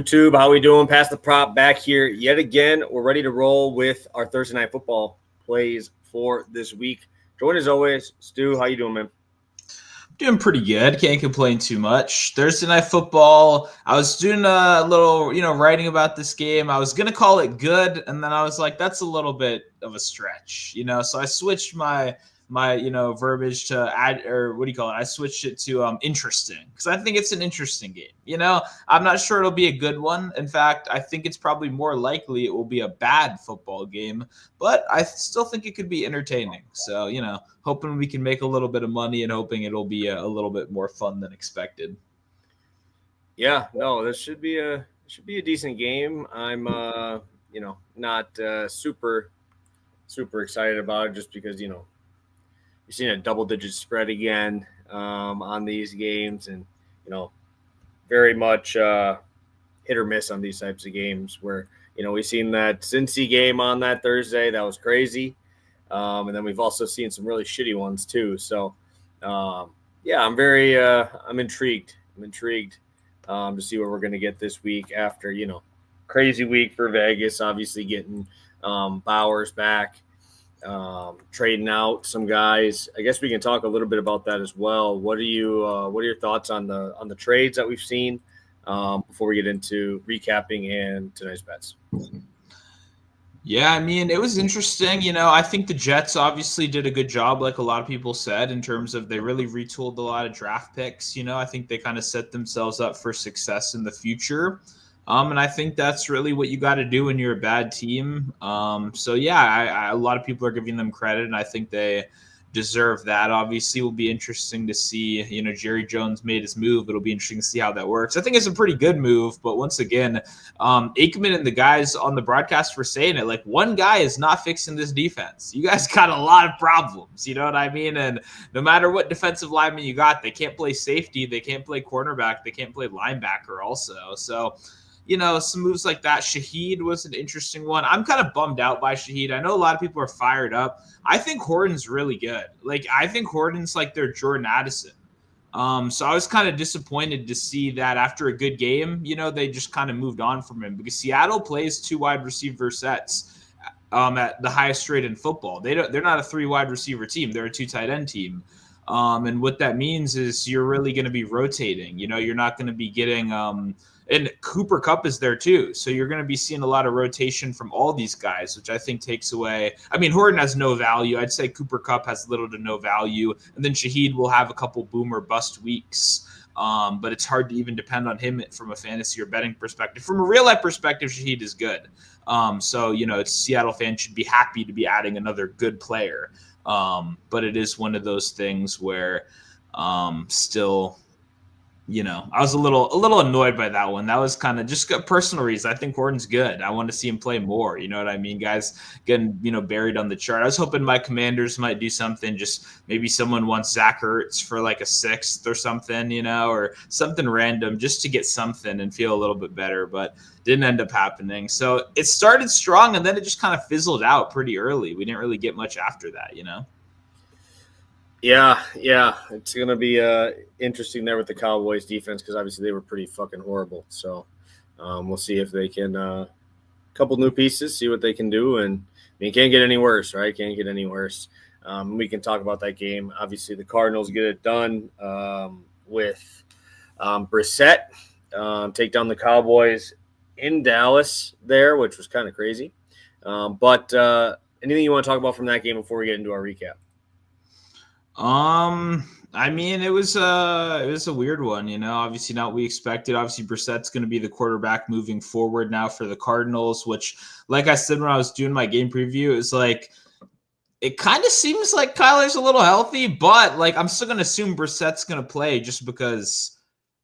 YouTube? How we doing? Pass the prop back here yet again. We're ready to roll with our Thursday night football plays for this week. Join as always, Stu. How you doing, man? Doing pretty good. Can't complain too much. Thursday night football. I was doing a little, writing about this game. I was gonna call it good, and then I was like, that's a little bit of a stretch, So I switched my verbiage to add, or what do you call it? I switched it to interesting, because I think it's an interesting game. I'm not sure it'll be a good one. In fact, I think it's probably more likely it will be a bad football game, but I still think it could be entertaining. So, hoping we can make a little bit of money and hoping it'll be a little bit more fun than expected. Yeah, no, this should be a decent game. I'm not super excited about it just because you're seeing a double-digit spread again on these games, and very much hit or miss on these types of games where we've seen that Cincy game on that Thursday. That was crazy. And then we've also seen some really shitty ones too. So yeah, I'm intrigued. I'm intrigued to see what we're going to get this week after, crazy week for Vegas, obviously getting Bowers back, trading out some guys. I guess we can talk a little bit about that as well. What are your thoughts on the trades that we've seen before we get into recapping and tonight's bets? Yeah, I mean, it was interesting. I think the Jets obviously did a good job, like a lot of people said, in terms of they really retooled a lot of draft picks. I think they kind of set themselves up for success in the future. And I think that's really what you got to do when you're a bad team. So, yeah, a lot of people are giving them credit, and I think they deserve that. Obviously, it will be interesting to see, Jerry Jones made his move. It'll be interesting to see how that works. I think it's a pretty good move, but once again, Aikman and the guys on the broadcast were saying it, like, one guy is not fixing this defense. You guys got a lot of problems, you know what I mean? And no matter what defensive lineman you got, they can't play safety, they can't play cornerback, they can't play linebacker also. So, some moves like that. Shaheed was an interesting one. I'm kind of bummed out by Shaheed. I know a lot of people are fired up. I think Horton's really good. I think Horton's like their Jordan Addison. So I was kind of disappointed to see that after a good game, they just kind of moved on from him, because Seattle plays 2 wide receiver sets at the highest rate in football. They're not a 3 wide receiver team. They're a 2 tight end team. And what that means is you're really going to be rotating. You're not going to be getting and Cooper Kupp is there too. So you're going to be seeing a lot of rotation from all these guys, which I think takes away. I mean, Horton has no value. I'd say Cooper Kupp has little to no value. And then Shaheed will have a couple boom or bust weeks. But it's hard to even depend on him from a fantasy or betting perspective. From a real life perspective, Shaheed is good. So, Seattle fans should be happy to be adding another good player. But it is one of those things where still – I was a little annoyed by that one. That was kind of just a personal reason. I think Horton's good. I want to see him play more. You know what I mean? Guys getting, buried on the chart. I was hoping my Commanders might do something. Just maybe someone wants Zach Ertz for like a 6th or something, or something random just to get something and feel a little bit better, but didn't end up happening. So it started strong and then it just kind of fizzled out pretty early. We didn't really get much after that, Yeah, it's going to be interesting there with the Cowboys defense, because obviously they were pretty fucking horrible. So we'll see if they can couple new pieces, see what they can do. And I mean, can't get any worse, right? Can't get any worse. We can talk about that game. Obviously, the Cardinals get it done with Brissett, take down the Cowboys in Dallas there, which was kind of crazy. But anything you want to talk about from that game before we get into our recap? I mean, it was a weird one, obviously not what we expected. Obviously, Brissett's going to be the quarterback moving forward now for the Cardinals, which, like I said when I was doing my game preview, it's like it kind of seems like Kyler's a little healthy, but like I'm still going to assume Brissett's going to play just because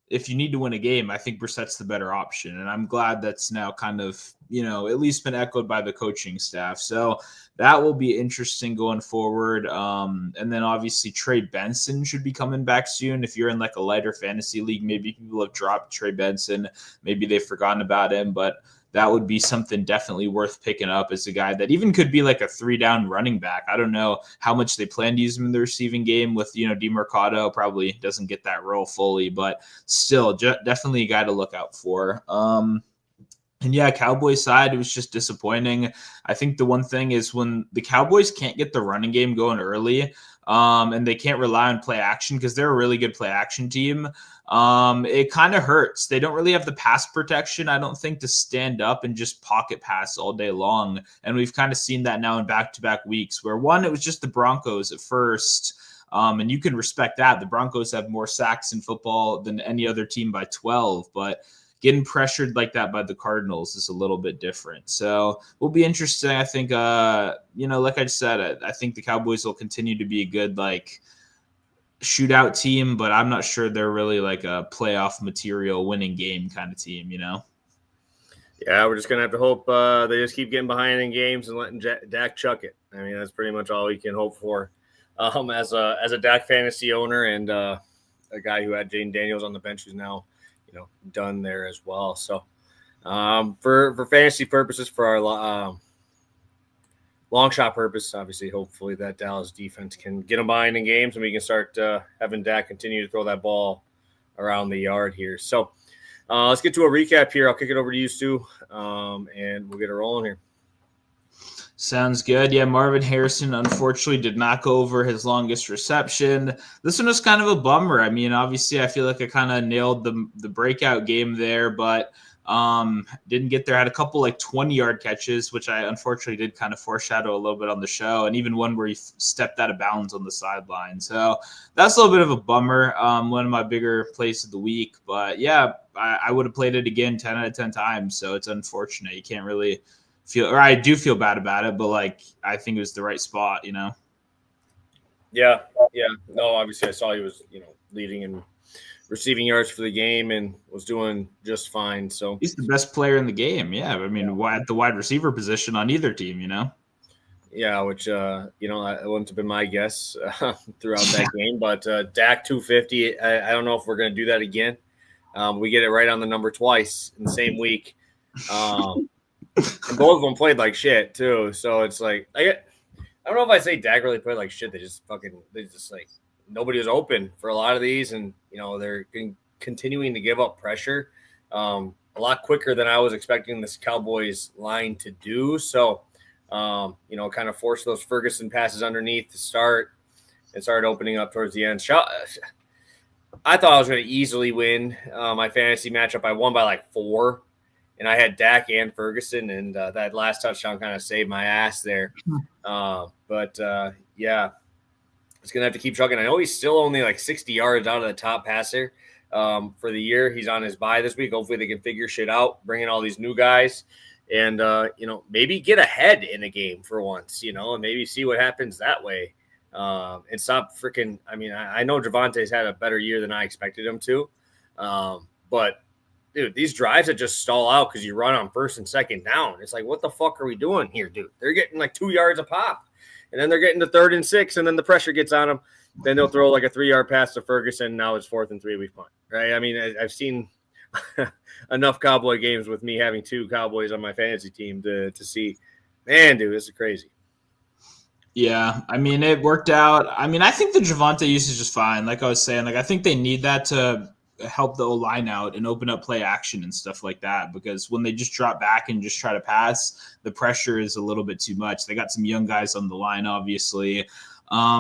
if you need to win a game, I think Brissett's the better option. And I'm glad that's now kind of, at least been echoed by the coaching staff. So that will be interesting going forward. And then obviously Trey Benson should be coming back soon. If you're in like a lighter fantasy league, maybe people have dropped Trey Benson. Maybe they've forgotten about him, but that would be something definitely worth picking up as a guy that even could be like a 3-down running back. I don't know how much they plan to use him in the receiving game with, DeMarcado probably doesn't get that role fully, but still definitely a guy to look out for. And yeah, Cowboys side, it was just disappointing. I think the one thing is when the Cowboys can't get the running game going early, and they can't rely on play action because they're a really good play action team. It kind of hurts. They don't really have the pass protection, I don't think, to stand up and just pocket pass all day long. And we've kind of seen that now in back-to-back weeks where one, it was just the Broncos at first. And you can respect that. The Broncos have more sacks in football than any other team by 12, but getting pressured like that by the Cardinals is a little bit different. So will be interesting. I think, like I said, I think the Cowboys will continue to be a good, like, shootout team, but I'm not sure they're really like a playoff material winning game kind of team, Yeah, we're just going to have to hope they just keep getting behind in games and letting Dak chuck it. I mean, that's pretty much all we can hope for as a Dak fantasy owner and a guy who had Jane Daniels on the bench who's now – done there as well. So for fantasy purposes, for our long shot purpose, obviously, hopefully that Dallas defense can get them behind in games and we can start having Dak continue to throw that ball around the yard here. So let's get to a recap here. I'll kick it over to you, Stu, and we'll get it rolling here. Sounds good. Yeah, Marvin Harrison unfortunately did not go over his longest reception. This one was kind of a bummer. I mean, obviously, I feel like I kind of nailed the breakout game there, but didn't get there. Had a couple like 20-yard catches, which I unfortunately did kind of foreshadow a little bit on the show, and even one where he stepped out of bounds on the sideline. So that's a little bit of a bummer. One of my bigger plays of the week, but yeah, I would have played it again 10 out of 10 times. So it's unfortunate. You can't really I do feel bad about it, but like I think it was the right spot, Yeah. No, obviously I saw he was, leading and receiving yards for the game and was doing just fine. So he's the best player in the game. Yeah. I mean, at the wide receiver position on either team, Yeah, which that wouldn't have been my guess throughout that game. But Dak 250, I don't know if we're going to do that again. We get it right on the number twice in the same week. And both of them played like shit too. So it's like I don't know if I say Dak really played like shit. They just like nobody was open for a lot of these, and they're continuing to give up pressure a lot quicker than I was expecting this Cowboys line to do. So kind of forced those Ferguson passes underneath to start and started opening up towards the end. I thought I was going to easily win my fantasy matchup. I won by like 4. And I had Dak and Ferguson, and that last touchdown kind of saved my ass there. But it's going to have to keep chugging. I know he's still only like 60 yards out of the top passer for the year. He's on his bye this week. Hopefully they can figure shit out, bring in all these new guys, and, maybe get ahead in a game for once, and maybe see what happens that way. And stop freaking – I mean, I know Javante's had a better year than I expected him to, but – dude, these drives that just stall out because you run on first and second down. It's like, what the fuck are we doing here, dude? They're getting like 2 yards a pop. And then they're getting to 3rd and 6, and then the pressure gets on them. Then they'll throw like a 3-yard pass to Ferguson. Now it's 4th and 3, we punt, right? I mean, I've seen enough Cowboy games with me having 2 Cowboys on my fantasy team to see, man, dude, this is crazy. Yeah, I mean, it worked out. I mean, I think the Javonte usage is fine. Like I was saying, like I think they need that to help the O-line out and open up play action and stuff like that, because when they just drop back and just try to pass, the pressure is a little bit too much. They got some young guys on the line, obviously.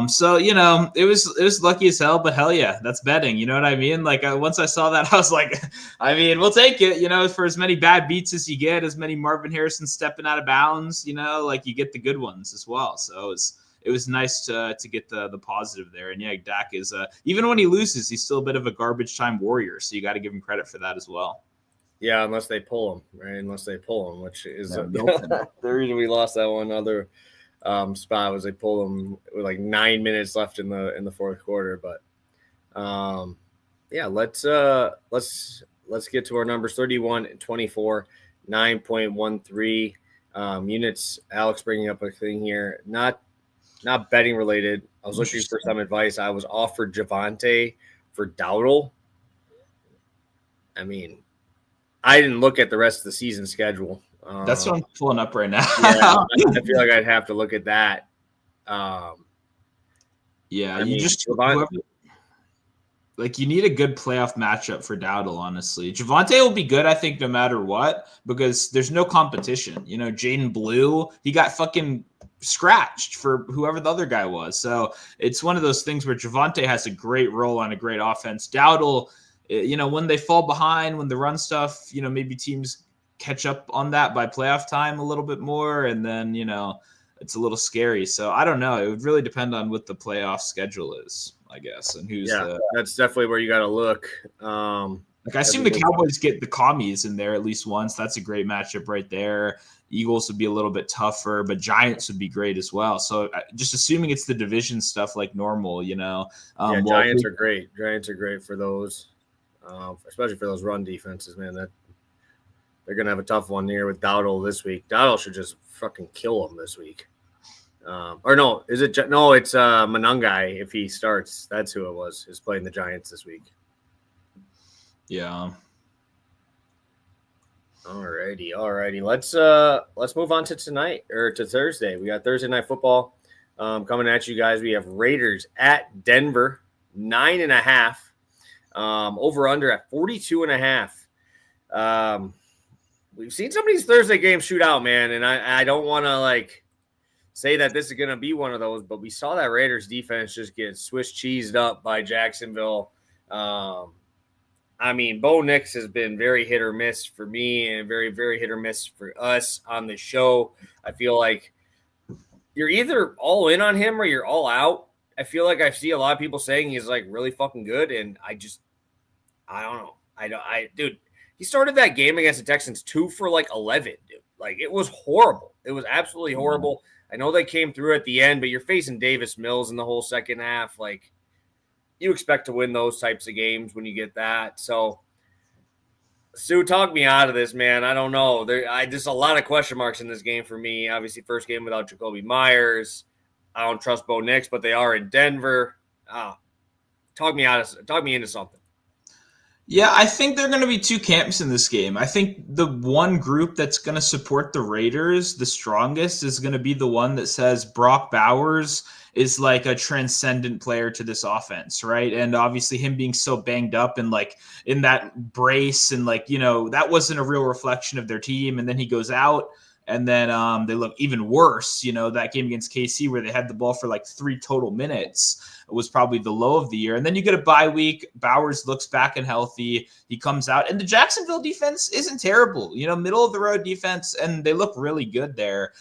So, it was lucky as hell, but hell yeah, that's betting. You know what I mean? Like once I saw that, I was like, I mean, we'll take it, for as many bad beats as you get, as many Marvin Harrison stepping out of bounds, like you get the good ones as well. So it was nice to get the positive there. And yeah, Dak is even when he loses, he's still a bit of a garbage time warrior. So you got to give him credit for that as well. Yeah, unless they pull him, right? Unless they pull him, which is the reason we lost that one other spot was they pulled him with like 9 minutes left in the 4th quarter. But let's get to our numbers. 31-24, 9.13 units. Alex bringing up a thing here, not betting related. I was looking for some advice. I was offered Javonte for Dowdle. I mean, I didn't look at the rest of the season schedule. That's what I'm pulling up right now. Yeah, I feel like I'd have to look at that. Yeah, whoever, Like, you need a good playoff matchup for Dowdle, honestly. Javonte will be good, I think, no matter what, because there's no competition. You know, Jaden Blue, he got fucking scratched for whoever the other guy was. So it's one of those things where Javonte has a great role on a great offense. Dowdle, you know, when they fall behind, when the run stuff, you know, maybe teams catch up on that by playoff time a little bit more. And then, you know, it's a little scary. So I don't know. It would really depend on what the playoff schedule is, I guess, and who's Yeah, that's definitely where you got to look. like, I assume the Cowboys get the commies in there at least once. That's a great matchup right there. Eagles would be a little bit tougher, but Giants would be great as well. So just assuming it's the division stuff like normal, you know. Yeah, Giants are great. Giants are great for those, especially for those run defenses, man. That they're gonna have a tough one here with Dowdle this week. Dowdle should just fucking kill them this week. Or no, is it? No, it's Monangai. If he starts, that's who it was. Is playing the Giants this week. Yeah. Alrighty. Let's move on to tonight or to Thursday. We got Thursday night football coming at you guys. We have Raiders at Denver, 9.5. Over under at 42.5. We've seen some of these Thursday games shoot out, man, and I don't want to like say that this is going to be one of those, but we saw that Raiders defense just get Swiss cheesed up by Jacksonville. I mean, Bo Nix has been very hit or miss for me and very, very hit or miss for us on the show. I feel like you're either all in on him or you're all out. I feel like I see a lot of people saying he's like really fucking good, and I don't know. Dude, he started that game against the Texans 2 for like 11, dude. Like, it was horrible. It was absolutely horrible. I know they came through at the end, but you're facing Davis Mills in the whole second half. Like, you expect to win those types of games when you get that. So, Sue, talk me out of this, man. I don't know. There's a lot of question marks in this game for me. Obviously, first game without Jacoby Myers. I don't trust Bo Nix, but they are in Denver. Talk me into something. Yeah, I think there are going to be two camps in this game. I think the one group that's going to support the Raiders the strongest is going to be the one that says Brock Bowers is like a transcendent player to this offense, right? And obviously him being so banged up and like in that brace and like, you know, that wasn't a real reflection of their team. And then he goes out and then they look even worse. You know, that game against KC where they had the ball for like 3 total minutes was probably the low of the year. And then you get a bye week. Bowers looks back and healthy. He comes out. And the Jacksonville defense isn't terrible. You know, middle of the road defense, and they look really good there.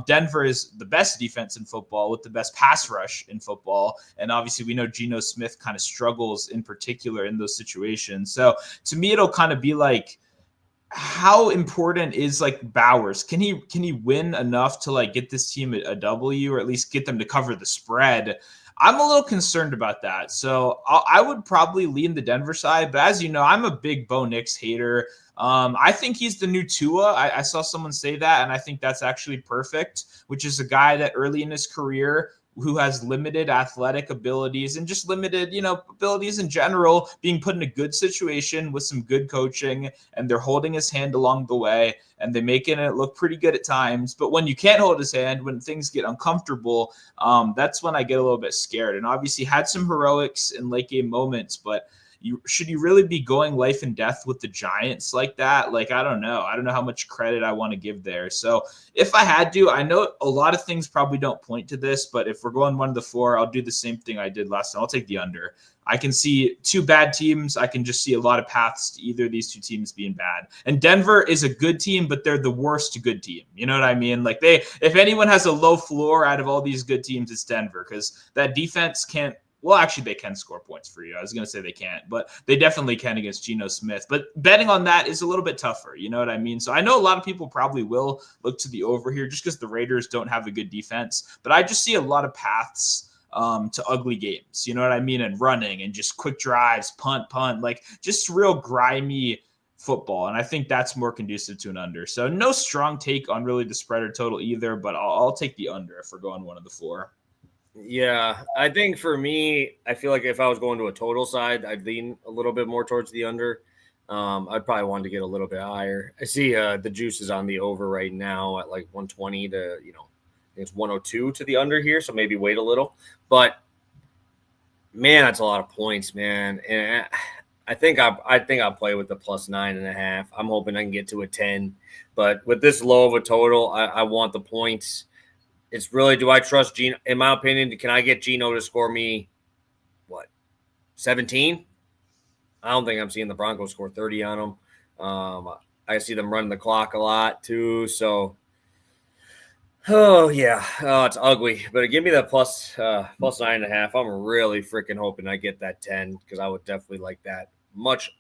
Denver is the best defense in football with the best pass rush in football. And obviously we know Geno Smith kind of struggles in particular in those situations. So to me, it'll kind of be like, how important is like Bowers? Can he win enough to like get this team a W or at least get them to cover the spread? I'm a little concerned about that. So I would probably lean the Denver side. But as you know, I'm a big Bo Nix hater. I think he's the new Tua. I saw someone say that, and I think that's actually perfect, which is a guy that early in his career who has limited athletic abilities and just limited, you know, abilities in general, being put in a good situation with some good coaching, and they're holding his hand along the way and they're making it look pretty good at times. But when you can't hold his hand, when things get uncomfortable, that's when I get a little bit scared. And obviously had some heroics in late game moments, but should you really be going life and death with the Giants like that? Like, I don't know. I don't know how much credit I want to give there. So if I had to, I know a lot of things probably don't point to this, but if we're going 1 of the 4, I'll do the same thing I did last time. I'll take the under. I can see 2 bad teams. I can just see a lot of paths to either of these 2 teams being bad. And Denver is a good team, but they're the worst good team. You know what I mean? Like, if anyone has a low floor out of all these good teams, it's Denver, because that defense can't. Well, actually, they can score points for you. I was going to say they can't, but they definitely can against Geno Smith. But betting on that is a little bit tougher. You know what I mean? So I know a lot of people probably will look to the over here just because the Raiders don't have a good defense. But I just see a lot of paths to ugly games. You know what I mean? And running and just quick drives, punt, like just real grimy football. And I think that's more conducive to an under. So no strong take on really the spread or total either, but I'll take the under if we're going 1 of the 4. Yeah, I think for me, I feel like if I was going to a total side, I'd lean a little bit more towards the under. I'd probably want to get a little bit higher. I see the juice is on the over right now at like 120 to, I think it's 102 to the under here, so maybe wait a little. But, Man, that's a lot of points, man. And I think I'll play with the plus 9.5. I'm hoping I can get to a 10. But with this low of a total, I want the points. It's really, do I trust Gino? In my opinion, can I get Gino to score me what, 17? I don't think I'm seeing the Broncos score 30 on them. I see them running the clock a lot too. So, oh yeah, oh, it's ugly. But give me that plus 9.5. I'm really freaking hoping I get that 10 because I would definitely like that much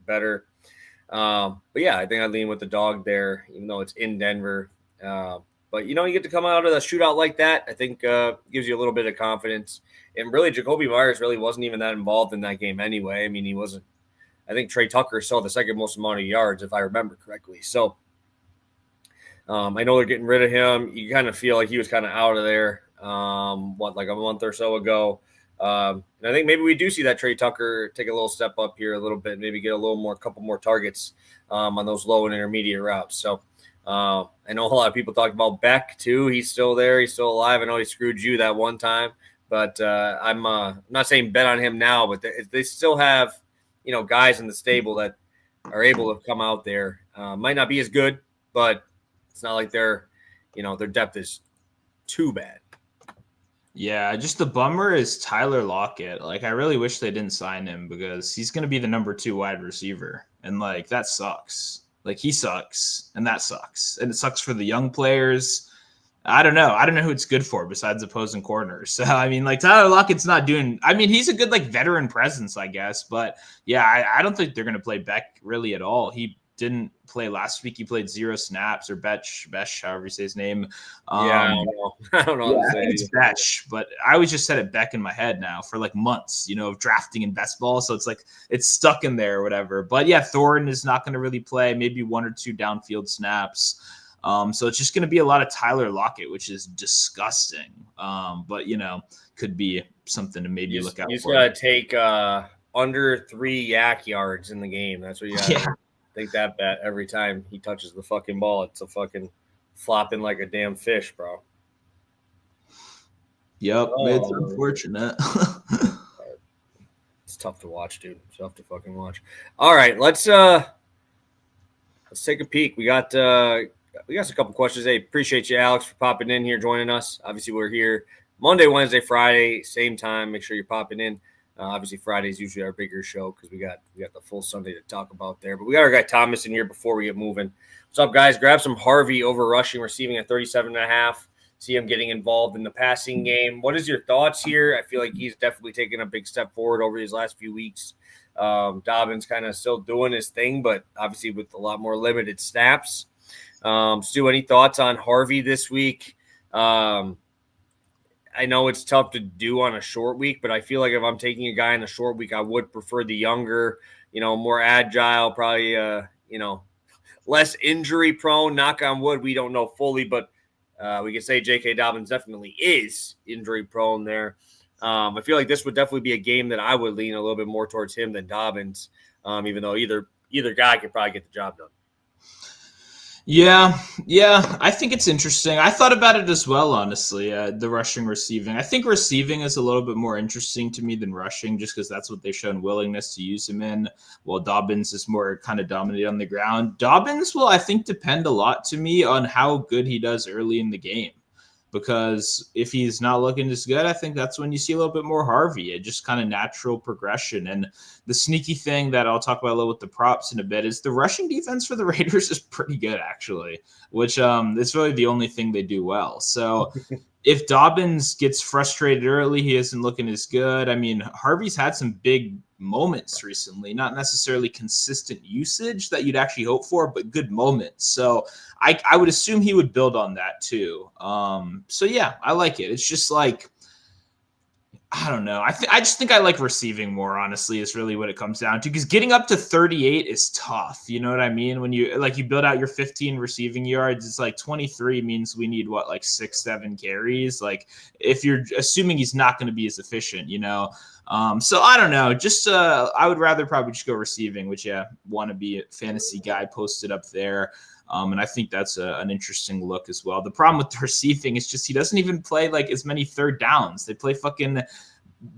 better. But yeah, I think I lean with the dog there, even though it's in Denver. But you get to come out of the shootout like that. I think gives you a little bit of confidence. And really, Jacoby Myers really wasn't even that involved in that game anyway. I mean, he wasn't. I think Trey Tucker saw the second most amount of yards, if I remember correctly. So I know they're getting rid of him. You kind of feel like he was kind of out of there. Like a month or so ago. And I think maybe we do see that Trey Tucker take a little step up here a little bit, maybe get a couple more targets on those low and intermediate routes. So I know a lot of people talked about Beck too. He's still there. He's still alive. I know he screwed you that one time, but I'm not saying bet on him now, but they still have, guys in the stable that are able to come out there. Might not be as good, but it's not like their depth is too bad. Yeah, just the bummer is Tyler Lockett. Like, I really wish they didn't sign him because he's going to be the number 2 wide receiver. And, like, that sucks. Like, he sucks, and that sucks. And it sucks for the young players. I don't know. I don't know who it's good for besides opposing corners. So, I mean, like, Tyler Lockett's not doing – I mean, he's a good, like, veteran presence, I guess. But, yeah, I don't think they're going to play Beck really at all. He didn't play last week. He played 0 snaps, or Besh, however you say his name. I don't know. I don't know. Yeah, I think it's Besh, but I always just said it Beck in my head now for like months, of drafting in best ball. So it's like it's stuck in there or whatever. But yeah, Thornton is not going to really play, maybe 1 or 2 downfield snaps. So it's just going to be a lot of Tyler Lockett, which is disgusting. But could be something to maybe look out for. You just got to take under 3 yak yards in the game. That's what you got to take that bet every time he touches the fucking ball. It's a fucking flopping like a damn fish, bro. Yep, it's unfortunate. It's tough to watch, dude. It's tough to fucking watch. All right, let's take a peek. We got a couple questions. Hey, appreciate you, Alex, for popping in here, joining us. Obviously, we're here Monday, Wednesday, Friday, same time. Make sure you're popping in. Obviously, Friday is usually our bigger show because we got the full Sunday to talk about there. But we got our guy Thomas in here before we get moving. What's up, guys? Grab some Harvey over rushing, receiving at 37.5. See him getting involved in the passing game. What is your thoughts here? I feel like he's definitely taken a big step forward over these last few weeks. Dobbins kind of still doing his thing, but obviously with a lot more limited snaps. Stu, any thoughts on Harvey this week? I know it's tough to do on a short week, but I feel like if I'm taking a guy in a short week, I would prefer the younger, more agile, probably, less injury prone. Knock on wood, we don't know fully, but we can say J.K. Dobbins definitely is injury prone there. I feel like this would definitely be a game that I would lean a little bit more towards him than Dobbins, even though either guy could probably get the job done. Yeah, I think it's interesting. I thought about it as well, honestly, the rushing, receiving. I think receiving is a little bit more interesting to me than rushing just because that's what they've shown willingness to use him in, while Dobbins is more kind of dominant on the ground. Dobbins will, I think, depend a lot to me on how good he does early in the game. Because if he's not looking as good, I think that's when you see a little bit more Harvey, just kind of natural progression. And the sneaky thing that I'll talk about a little with the props in a bit is the rushing defense for the Raiders is pretty good, actually, which is really the only thing they do well. So if Dobbins gets frustrated early, he isn't looking as good. I mean, Harvey's had some big moments recently, not necessarily consistent usage that you'd actually hope for, but good moments. So I would assume he would build on that too. So yeah, I like it. It's just like, I don't know. I just think I like receiving more, honestly, is really what it comes down to, because getting up to 38 is tough. You know what I mean? When you build out your 15 receiving yards, it's like 23 means we need like 6-7 carries. Like if you're assuming he's not going to be as efficient, so I don't know. Just I would rather probably just go receiving, which want to be a fantasy guy posted up there. And I think that's an interesting look as well. The problem with the receiving is just he doesn't even play like as many third downs. They play fucking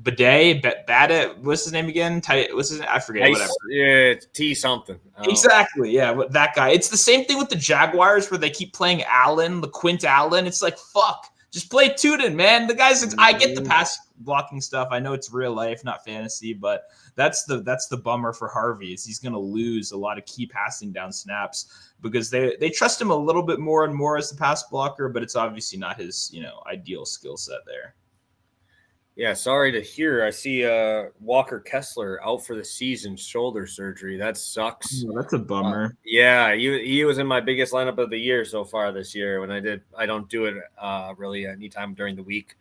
Bada, what's his name again? What's his name? I forget. Whatever. Yeah, T something. Exactly. Yeah, that guy. It's the same thing with the Jaguars where they keep playing Allen, LaQuint Allen. It's like, fuck. Just play Tootin, man. The guy's. I get the pass blocking stuff. I know it's real life, not fantasy, but that's the bummer for Harvey is he's going to lose a lot of key passing down snaps because they trust him a little bit more and more as the pass blocker, but it's obviously not his ideal skill set there. Yeah, sorry to hear. I see Walker Kessler out for the season, shoulder surgery. That sucks. Oh, that's a bummer. Yeah, he was in my biggest lineup of the year so far this year. When I don't do it really anytime during the week,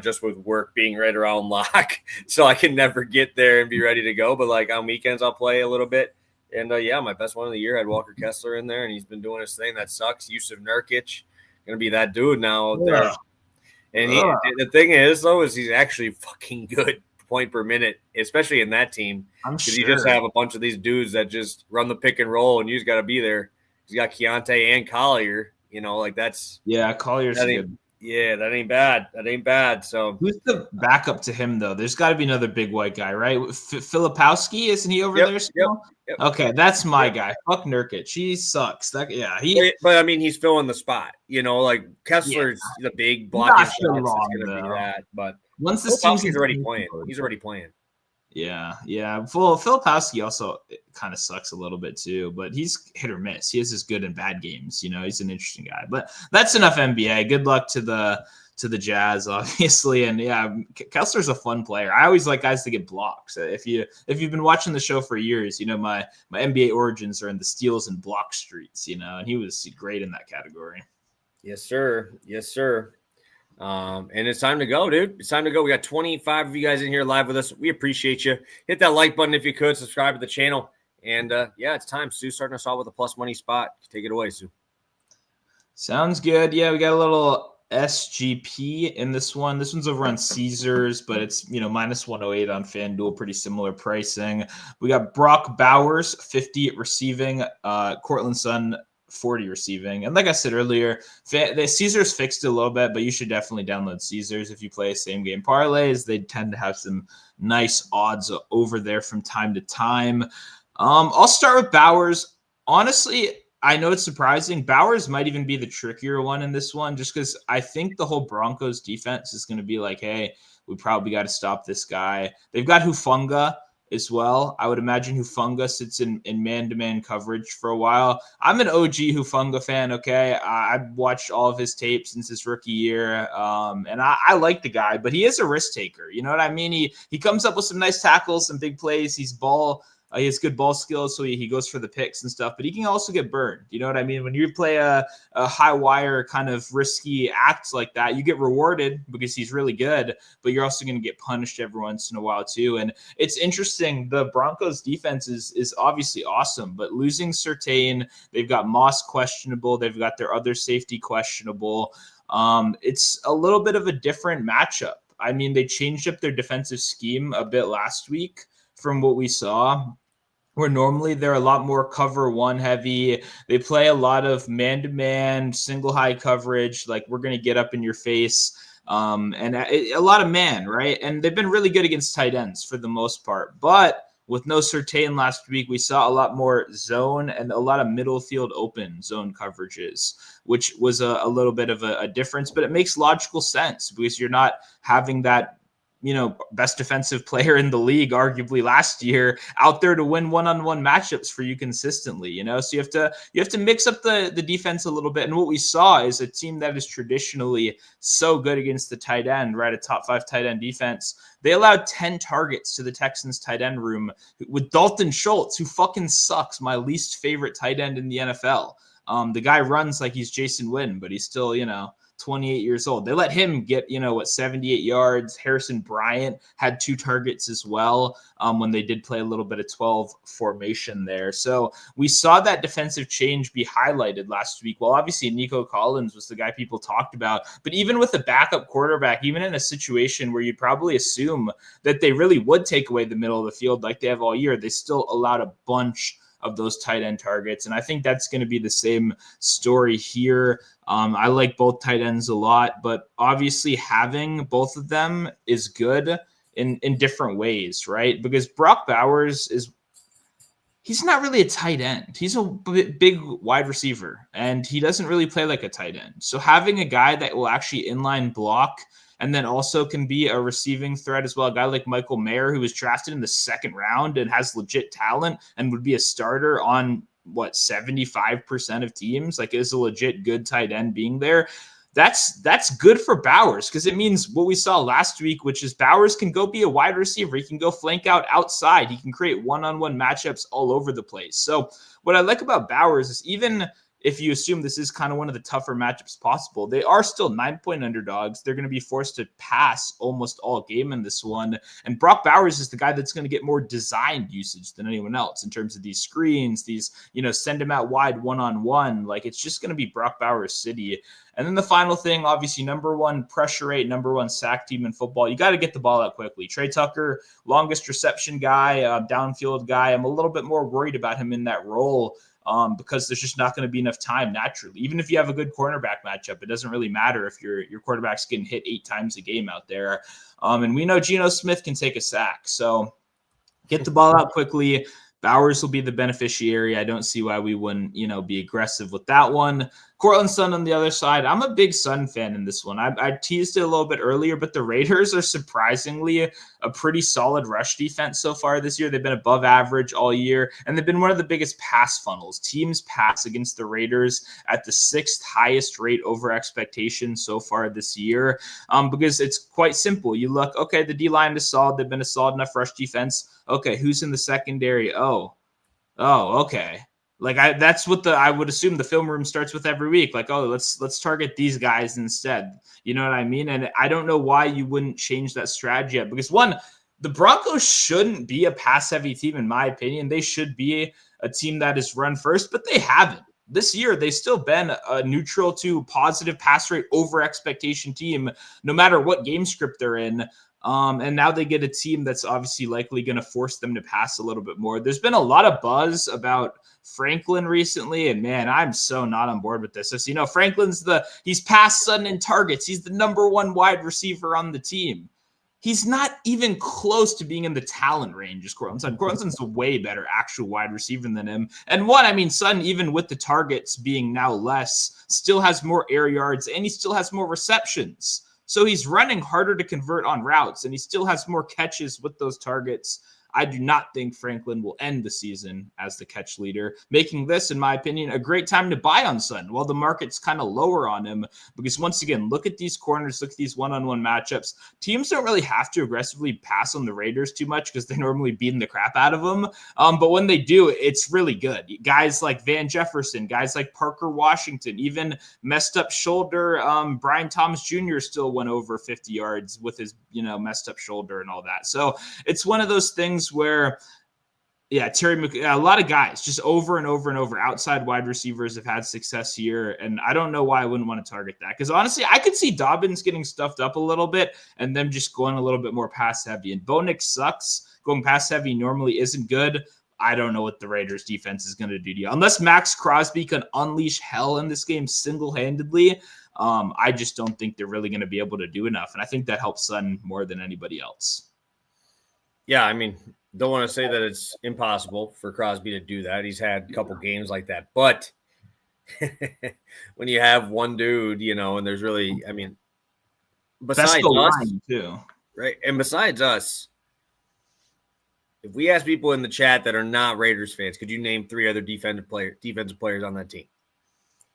just with work being right around lock, so I can never get there and be ready to go. But like on weekends, I'll play a little bit. And yeah, my best one of the year had Walker Kessler in there, and he's been doing his thing. That sucks. Yusuf Nurkic gonna be that dude now out there. And the thing is, though, is he's actually fucking good point per minute, especially in that team. Because you just have a bunch of these dudes that just run the pick and roll, and you just got to be there. He's got Keontae and Collier. That's Collier's good. Yeah, that ain't bad. That ain't bad. So who's the backup to him though? There's got to be another big white guy, right? Filipowski, isn't he over there still? Yep. Okay, that's my guy. Fuck Nurkic. He sucks. But I mean, he's filling the spot. Like Kessler's the big blocking shots. It's gonna be that. But once this team's already playing, he's already playing. Yeah. Filipowski also kind of sucks a little bit too, but he's hit or miss. He has his good and bad games. He's an interesting guy. But that's enough NBA. Good luck to the Jazz, obviously. And yeah, Kessler's a fun player. I always like guys to get blocks. If you've been watching the show for years, my NBA origins are in the steals and block streets. And he was great in that category. Yes, sir. And it's time to go, dude. It's time to go. We got 25 of you guys in here live with us. We appreciate you. Hit that like button if you could. Subscribe to the channel. And it's time. Sue's starting us off with a plus money spot. Take it away, Sue. Sounds good. Yeah, we got a little SGP in this one. This one's over on Caesars, but it's minus 108 on FanDuel. Pretty similar pricing. We got Brock Bowers, 50 receiving. Cortland Sutton, 40 receiving. And like I said earlier, the Caesars fixed it a little bit, but you should definitely download Caesars if you play same game parlays. They tend to have some nice odds over there from time to time. I'll start with Bowers. Honestly, I know it's surprising. Bowers might even be the trickier one in this one, just because I think the whole Broncos defense is going to be like, hey, we probably got to stop this guy. They've got Hufanga as well. I would imagine Hufanga sits in man-to-man coverage for a while. I'm an OG Hufanga fan, okay? I've watched all of his tapes since his rookie year, and I like the guy, but he is a risk taker. You know what I mean? He comes up with some nice tackles, some big plays. He has good ball skills, so he goes for the picks and stuff, but he can also get burned. You know what I mean? When you play a high wire kind of risky act like that, you get rewarded because he's really good, but you're also going to get punished every once in a while too. And it's interesting. The Broncos defense is obviously awesome, but losing Surtain, they've got Moss questionable. They've got their other safety questionable. It's a little bit of a different matchup. I mean, they changed up their defensive scheme a bit last week from what we saw, where normally they're a lot more cover one heavy. They play a lot of man-to-man, single high coverage, like we're going to get up in your face, and a lot of man, right? And they've been really good against tight ends for the most part. But with no Surtain last week, we saw a lot more zone and a lot of middle field open zone coverages, which was a little bit of a difference. But it makes logical sense because you're not having that best defensive player in the league, arguably last year, out there to win one-on-one matchups for you consistently, so you have to mix up the defense a little bit. And what we saw is a team that is traditionally so good against the tight end, right? A top 5 tight end defense. They allowed 10 targets to the Texans tight end room with Dalton Schultz, who fucking sucks. My least favorite tight end in the NFL. The guy runs like he's Jason Witten, but he's still, 28 years old. They let him get, 78 yards. Harrison Bryant had 2 targets as well when they did play a little bit of 12 formation there. So we saw that defensive change be highlighted last week. Well, obviously Nico Collins was the guy people talked about, but even with a backup quarterback, even in a situation where you'd probably assume that they really would take away the middle of the field like they have all year, they still allowed a bunch of those tight end targets. And I think that's going to be the same story here. I like both tight ends a lot, but obviously having both of them is good in different ways, right? Because Brock Bowers he's not really a tight end. He's a big wide receiver, and he doesn't really play like a tight end. So having a guy that will actually inline block and then also can be a receiving threat as well, a guy like Michael Mayer, who was drafted in the second round and has legit talent and would be a starter on 75% of teams, like is a legit good tight end being there. That's good for Bowers because it means what we saw last week, which is Bowers can go be a wide receiver. He can go flank out outside. He can create one-on-one matchups all over the place. So what I like about Bowers is even if you assume this is kind of one of the tougher matchups possible, they are still 9-point underdogs. They're going to be forced to pass almost all game in this one. And Brock Bowers is the guy that's going to get more designed usage than anyone else in terms of these screens, these, send him out wide one-on-one. Like it's just going to be Brock Bowers city. And then the final thing, obviously, number one pressure rate, number one sack team in football. You got to get the ball out quickly. Trey Tucker, longest reception guy, downfield guy. I'm a little bit more worried about him in that role because there's just not going to be enough time naturally. Even if you have a good cornerback matchup, it doesn't really matter if your quarterback's getting hit 8 times a game out there. And we know Geno Smith can take a sack. So get the ball out quickly. Bowers will be the beneficiary. I don't see why we wouldn't, be aggressive with that one. Cortland Sutton on the other side. I'm a big Sutton fan in this one. I teased it a little bit earlier, but the Raiders are surprisingly a pretty solid rush defense so far this year. They've been above average all year, and they've been one of the biggest pass funnels. Teams pass against the Raiders at the 6th highest rate over expectation so far this year because it's quite simple. You look, okay, the D-line is solid. They've been a solid enough rush defense. Okay, who's in the secondary? Oh, okay. Like that's what I would assume the film room starts with every week. Like, oh, let's target these guys instead. You know what I mean? And I don't know why you wouldn't change that strategy yet. Because one, the Broncos shouldn't be a pass-heavy team, in my opinion. They should be a team that is run first, but they haven't. This year, they've still been a neutral to positive pass rate over expectation team, no matter what game script they're in. And now they get a team that's obviously likely going to force them to pass a little bit more. There's been a lot of buzz about Franklin recently, and man, I'm so not on board with this. So, Franklin's he's passed Sutton in targets. He's the number one wide receiver on the team. He's not even close to being in the talent range as Cortland Sutton. Cortland Sutton's a way better actual wide receiver than him. And Sutton, even with the targets being now less, still has more air yards and he still has more receptions. So he's running harder to convert on routes, and he still has more catches with those targets. I do not think Franklin will end the season as the catch leader, making this, in my opinion, a great time to buy on Sutton while the market's kind of lower on him. Because once again, look at these corners, look at these one-on-one matchups. Teams don't really have to aggressively pass on the Raiders too much because they're normally beating the crap out of them. But when they do, it's really good. Guys like Van Jefferson, guys like Parker Washington, even messed up shoulder. Brian Thomas Jr. still went over 50 yards with his, messed up shoulder and all that. So it's one of those things where, a lot of guys just over and over and over outside wide receivers have had success here. And I don't know why I wouldn't want to target that. Because honestly, I could see Dobbins getting stuffed up a little bit and them just going a little bit more pass heavy. And Bo Nix sucks. Going pass heavy normally isn't good. I don't know what the Raiders defense is going to do to you. Unless Max Crosby can unleash hell in this game single-handedly, I just don't think they're really going to be able to do enough. And I think that helps Sutton more than anybody else. Yeah, don't want to say that it's impossible for Crosby to do that. He's had a couple games like that. But when you have one dude, and there's really, besides us, too. Right? And besides us, if we ask people in the chat that are not Raiders fans, could you name 3 other defensive players on that team?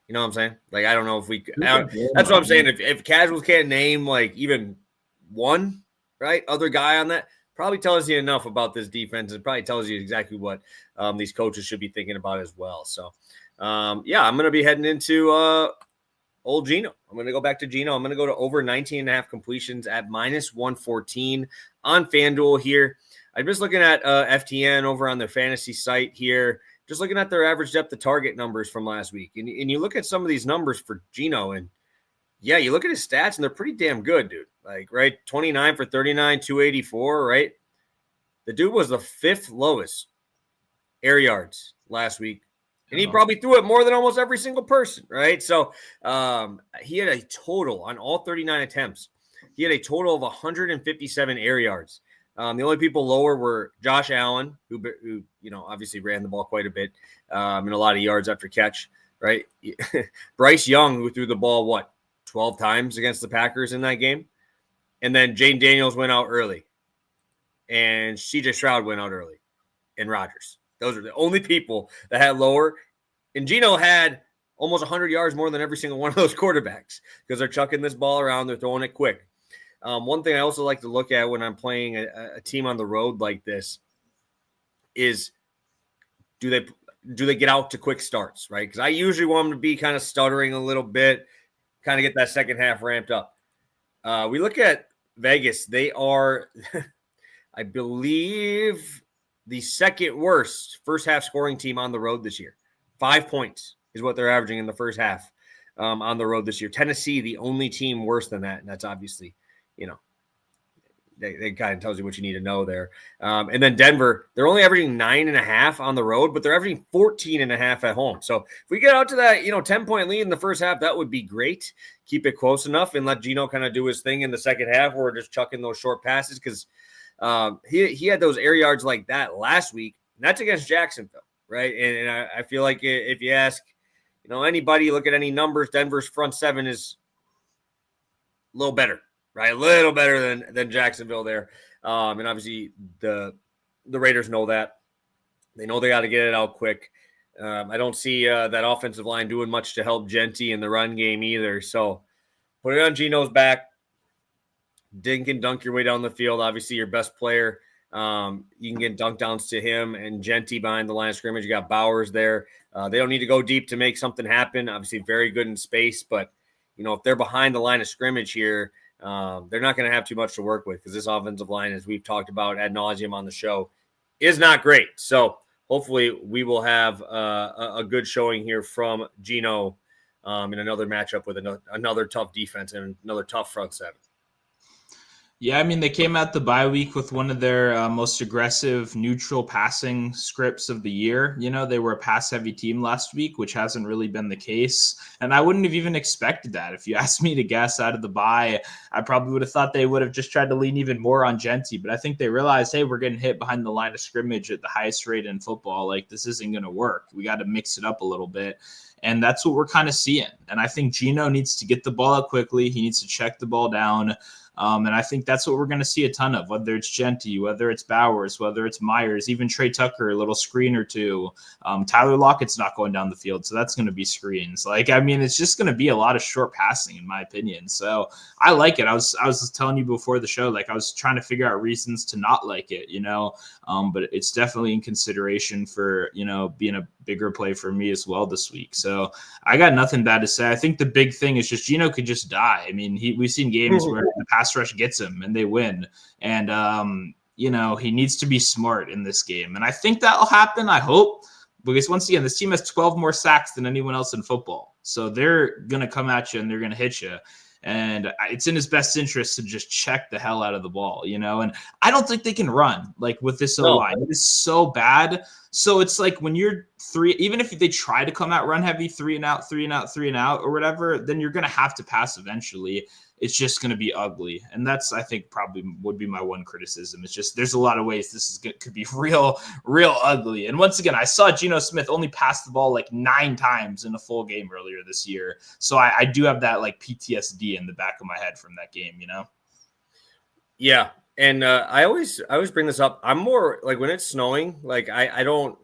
You know what I'm saying? Like, I don't know if we – that's what I'm saying. If casuals can't name, like, even one, right, other guy on that – probably tells you enough about this defense and probably tells you exactly what these coaches should be thinking about as well. So, I'm going to be heading into old Geno. I'm going to go back to Geno. I'm going to go to over 19.5 completions at -114 on FanDuel here. I'm just looking at FTN over on their fantasy site here, just looking at their average depth of target numbers from last week. And you look at some of these numbers for Geno, and yeah, you look at his stats, and they're pretty damn good, dude. Like, right, 29 for 39, 284, right? The dude was the 5th lowest air yards last week. And he probably threw it more than almost every single person, right? So he had a total on all 39 attempts. He had a total of 157 air yards. The only people lower were Josh Allen, who obviously ran the ball quite a bit and a lot of yards after catch, right? Bryce Young, who threw the ball 12 times against the Packers in that game, and then Jaden Daniels went out early, and C.J. Stroud went out early, and Rodgers. Those are the only people that had lower. And Geno had almost 100 yards more than every single one of those quarterbacks because they're chucking this ball around. They're throwing it quick. One thing I also like to look at when I'm playing a team on the road like this is do they get out to quick starts, right? Because I usually want them to be kind of stuttering a little bit, kind of get that second half ramped up. We look at Vegas. They are, I believe, the second worst first half scoring team on the road this year. 5 points is what they're averaging in the first half on the road this year. Tennessee, the only team worse than that, and that's obviously, they kind of tells you what you need to know there. And then Denver, they're only averaging 9.5 on the road, but they're averaging 14.5 at home. So if we get out to that, 10-point lead in the first half, that would be great. Keep it close enough and let Geno kind of do his thing in the second half where we're just chucking those short passes because he had those air yards like that last week. And that's against Jacksonville, right? And I feel like if you ask, anybody, look at any numbers, Denver's front seven is a little better. Right, a little better than Jacksonville there, and obviously the Raiders know that. They know they got to get it out quick. I don't see that offensive line doing much to help Genty in the run game either. So put it on Geno's back. Dink and dunk your way down the field. Obviously, your best player. You can get dunk downs to him and Genty behind the line of scrimmage. You got Bowers there. They don't need to go deep to make something happen. Obviously, very good in space, but if they're behind the line of scrimmage here. They're not going to have too much to work with because this offensive line, as we've talked about ad nauseum on the show, is not great. So hopefully we will have a good showing here from Geno in another matchup with another tough defense and another tough front seven. Yeah, I mean, they came out the bye week with one of their most aggressive neutral passing scripts of the year. They were a pass-heavy team last week, which hasn't really been the case. And I wouldn't have even expected that. If you asked me to guess out of the bye, I probably would have thought they would have just tried to lean even more on Genty. But I think they realized, hey, we're getting hit behind the line of scrimmage at the highest rate in football. Like, this isn't going to work. We got to mix it up a little bit. And that's what we're kind of seeing. And I think Geno needs to get the ball out quickly. He needs to check the ball down. And I think that's what we're going to see a ton of, whether it's Genty, whether it's Bowers, whether it's Myers, even Trey Tucker, a little screen or two. Tyler Lockett's not going down the field, so that's going to be screens. It's just going to be a lot of short passing, in my opinion. So I like it. I was telling you before the show, I was trying to figure out reasons to not like it, but it's definitely in consideration for, being a bigger play for me as well this week. So I got nothing bad to say. I think the big thing is just Geno could just die. I mean, we've seen games where the pass rush gets him and they win. And, he needs to be smart in this game. And I think that'll happen. I hope, because once again, this team has 12 more sacks than anyone else in football. So they're going to come at you and they're going to hit you. And it's in his best interest to just check the hell out of the ball, and I don't think they can run with this O-line. It is so bad. So it's when you're three, even if they try to come out run heavy, 3 and out, 3 and out, 3 and out or whatever, then you're going to have to pass eventually. It's just going to be ugly. And that's, I think, probably would be my one criticism. It's just there's a lot of ways could be real ugly. And once again, I saw Geno Smith only pass the ball 9 times in a full game earlier this year. So I do have that PTSD in the back of my head from that game, Yeah. And I always bring this up. I'm more when it's snowing, I don't,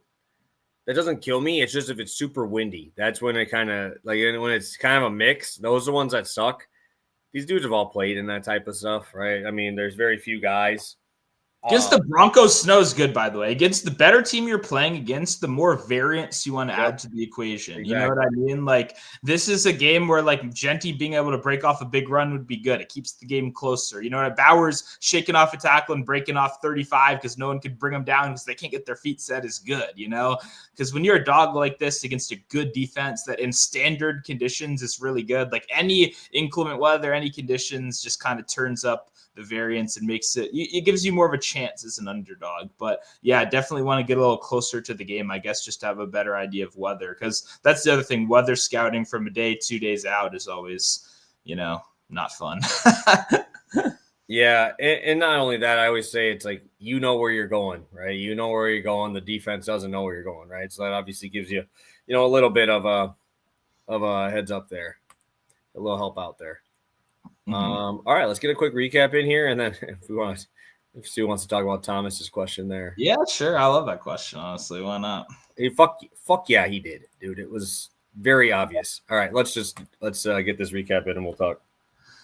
that doesn't kill me. It's just if it's super windy, that's when it kind of when it's kind of a mix, those are the ones that suck. These dudes have all played in that type of stuff, right? I mean, there's very few guys. Against the Broncos, snow is good, by the way. Against the better team you're playing against, the more variance you want to add to the equation. Exactly. You know what I mean? This is a game where, Genty being able to break off a big run would be good. It keeps the game closer. You know what? Bowers shaking off a tackle and breaking off 35 because no one could bring them down because they can't get their feet set is good, Because when you're a dog like this against a good defense that in standard conditions is really good, any inclement weather, any conditions just kind of turns up the variance and makes it gives you more of a chance as an underdog. But yeah, definitely want to get a little closer to the game, I guess, just to have a better idea of weather, because that's the other thing. Weather scouting from a day, 2 days out is always, not fun. Yeah, and not only that, I always say it's like you know where you're going, right? You know where you're going. The defense doesn't know where you're going, right? So that obviously gives you, a little bit of a heads up there, a little help out there. All right, let's get a quick recap in here, and then if Stu wants to talk about Thomas's question there. Yeah, sure. I love that question. Honestly, why not? Hey, fuck yeah, he did, dude. It was very obvious. All right, let's get this recap in, and we'll talk.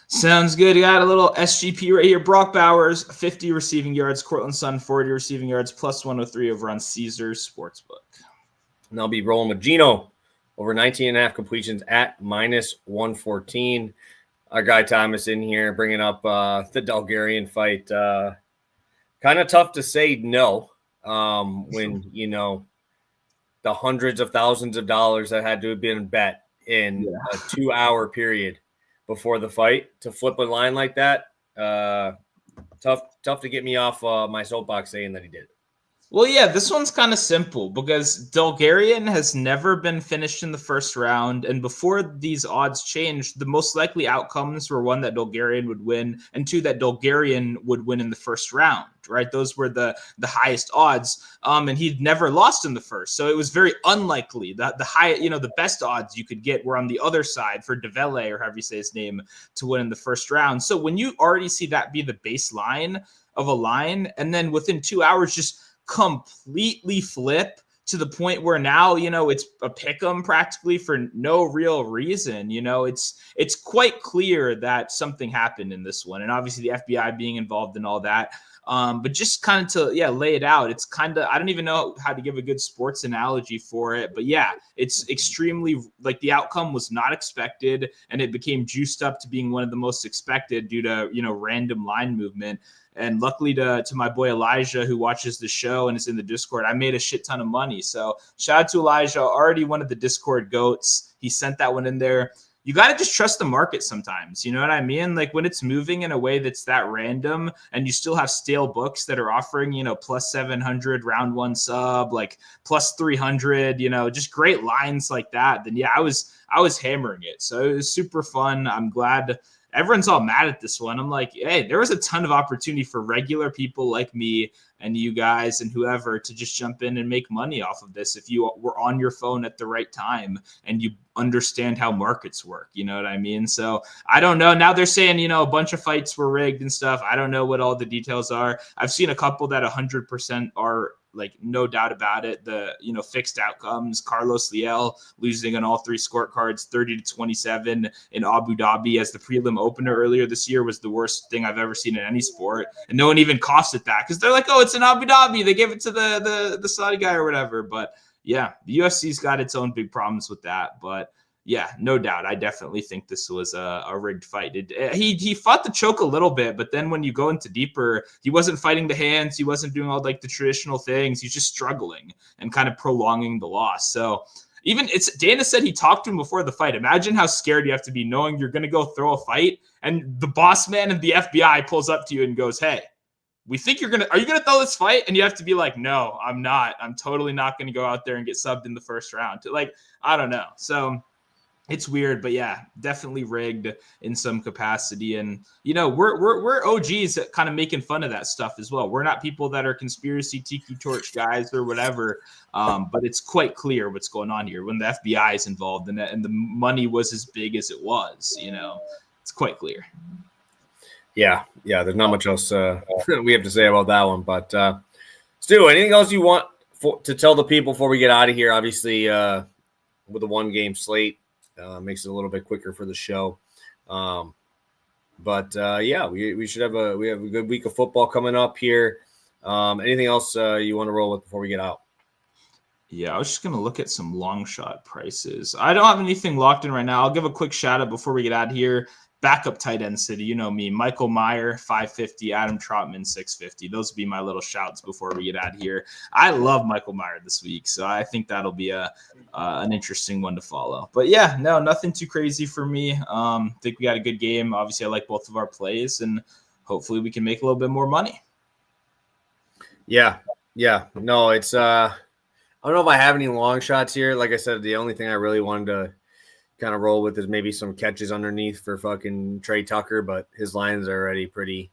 Sounds good. You got a little SGP right here. Brock Bowers, 50 receiving yards. Cortland Sutton, 40 receiving yards, plus 103 over on Caesars Sportsbook. And I'll be rolling with Gino over 19.5 completions at minus 114. Our guy Thomas in here bringing up the Bulgarian fight. Kind of tough to say no when, the hundreds of thousands of dollars that had to have been bet in a 2-hour period before the fight to flip a line like that. Tough to get me off my soapbox saying that he did. Well, yeah, this one's kind of simple because Bulgarian has never been finished in the first round. And before these odds changed, the most likely outcomes were one, that Bulgarian would win, and two, that Bulgarian would win in the first round, right? Those were the highest odds. And he'd never lost in the first. So it was very unlikely that the best odds you could get were on the other side for Devele, or however you say his name, to win in the first round. So when you already see that be the baseline of a line, and then within 2 hours, just completely flip to the point where now, it's a pick 'em practically for no real reason. It's quite clear that something happened in this one. And obviously the FBI being involved in all that. But just kind of to lay it out, it's kind of, I don't even know how to give a good sports analogy for it, but yeah, it's extremely, like, the outcome was not expected, and it became juiced up to being one of the most expected due to random line movement. And luckily to my boy Elijah, who watches the show and is in the Discord, I made a shit ton of money. So shout out to Elijah, already one of the Discord goats. He sent that one in there. You got to just trust the market sometimes. You know what I mean? Like, when it's moving in a way that's that random, and you still have stale books that are offering, plus 700 round one sub, like plus 300, just great lines like that, then yeah, I was hammering it. So it was super fun. I'm glad everyone's all mad at this one. I'm like, hey, there was a ton of opportunity for regular people like me and you guys and whoever to just jump in and make money off of this if you were on your phone at the right time and you understand how markets work. You know what I mean? So I don't know. Now they're saying, a bunch of fights were rigged and stuff. I don't know what all the details are. I've seen a couple that 100% are, like, no doubt about it. The, fixed outcomes, Carlos Liel losing on all three scorecards, 30-27 in Abu Dhabi as the prelim opener earlier this year, was the worst thing I've ever seen in any sport. And no one even costed that because they're like, oh, it's in Abu Dhabi. They gave it to the Saudi guy or whatever. But yeah, the UFC's got its own big problems with that. But yeah, no doubt. I definitely think this was a rigged fight. He fought the choke a little bit, but then when you go into deeper, he wasn't fighting the hands. He wasn't doing all like the traditional things. He's just struggling and kind of prolonging the loss. So even Dana said he talked to him before the fight. Imagine how scared you have to be knowing you're going to go throw a fight and the boss man and the FBI pulls up to you and goes, hey, we think are you going to throw this fight? And you have to be like, no, I'm not. I'm totally not going to go out there and get subbed in the first round. Like, I don't know. So it's weird, but yeah, definitely rigged in some capacity. And, we're OGs at kind of making fun of that stuff as well. We're not people that are conspiracy tiki torch guys or whatever. But it's quite clear what's going on here when the FBI is involved and the money was as big as it was, it's quite clear. Yeah. There's not much else we have to say about that one. But Stu, anything else you want to tell the people before we get out of here? Obviously, with a 1-game slate, makes it a little bit quicker for the show. But yeah, we should have a good week of football coming up here. Anything else you want to roll with before we get out? Yeah, I was just going to look at some long shot prices. I don't have anything locked in right now. I'll give a quick shout out before we get out of here. Backup tight end city, you know me. Michael Meyer, 550. Adam Trotman, 650. Those would be my little shouts before we get out of here. I love Michael Meyer this week, so I think that'll be an interesting one to follow. But yeah, no, nothing too crazy for me. Think we got a good game. Obviously, I like both of our plays, and hopefully we can make a little bit more money. Yeah. No, it's I don't know if I have any long shots here. Like I said, the only thing I really wanted to kind of roll with is maybe some catches underneath for fucking Trey Tucker, but his lines are already pretty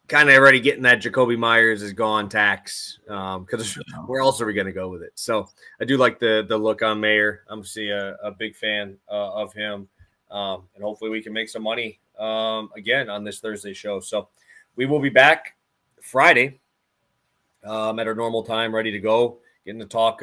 kind of already getting that Jacoby Myers is gone tax because where else are we going to go with it? So I do like the look on Mayer. I'm see a big fan of him, and hopefully we can make some money again on this Thursday show. So we will be back Friday at our normal time, ready to go, getting to talk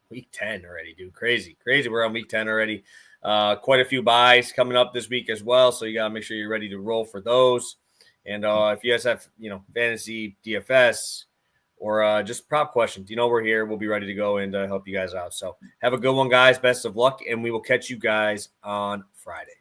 week 10 already, dude. Crazy. We're on week 10 already. Quite a few buys coming up this week as well, so you got to make sure you're ready to roll for those. And if you guys have, fantasy DFS or just prop questions, we're here. We'll be ready to go and help you guys out. So have a good one, guys. Best of luck, and we will catch you guys on Friday.